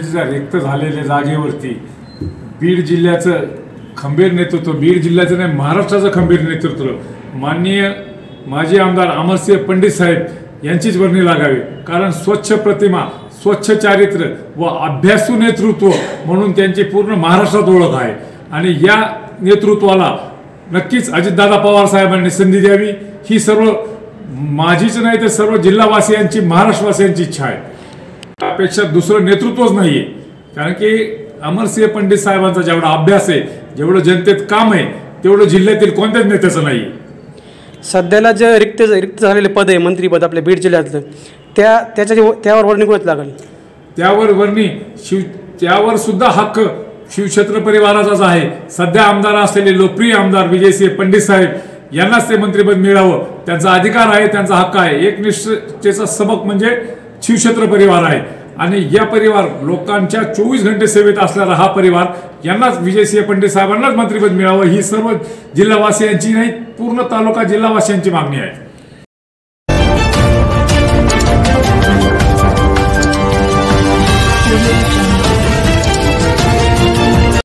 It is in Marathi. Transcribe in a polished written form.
पंचायतीच्या रिक्त झालेल्या जागेवरती बीड जिल्ह्याचं खंबीर नेतृत्व, बीड जिल्ह्याचं नाही महाराष्ट्राचं खंबीर नेतृत्व माननीय माजी आमदार अमरसिंह पंडित साहेब यांचीच वर्णी लागावी। कारण स्वच्छ प्रतिमा, स्वच्छ चारित्र्य व अभ्यासू नेतृत्व म्हणून त्यांची पूर्ण महाराष्ट्रात ओळख आहे आणि या नेतृत्वाला नक्कीच अजितदादा पवार साहेबांनी संधी द्यावी ही सर्व माझीच नाही तर सर्व जिल्हावासियांची, महाराष्ट्रवासियांची इच्छा आहे। त्यापेक्षा दुसरं नेतृत्वच नाहीये, कारण की अमरसिंह पंडित साहेबांचा जेवढा अभ्यास आहे, जेवढं जनतेत काम आहे, तेवढं जिल्ह्यातील कोणत्याच नेत्याचं नाही। सध्याला जे रिक्त झालेले पद आहे मंत्रीपद आपल्या बीड जिल्ह्यातलं, त्यावर वर्णी कोणाच लागेल? त्यावर सुद्धा हक्क शिवक्षेत्र परिवाराचाच आहे। सध्या आमदार असलेले लोकप्रिय आमदार विजयसिंह पंडित साहेब यांनाच ते मंत्रिपद मिळावं, त्यांचा अधिकार आहे, त्यांचा हक्क आहे। एकनिष्ठतेचा सबक म्हणजे शिवक्षेत्र परिवार आहे आणि या परिवार लोकांच्या 24 घंटे सेवेत असणारा हा परिवार यांनाच विजयसिंह पंडित साहेबांनाच मंत्रिपद मिळावं ही सर्व जिल्हावासियांची नाही पूर्ण तालुका जिल्हावासियांची मागणी आहे।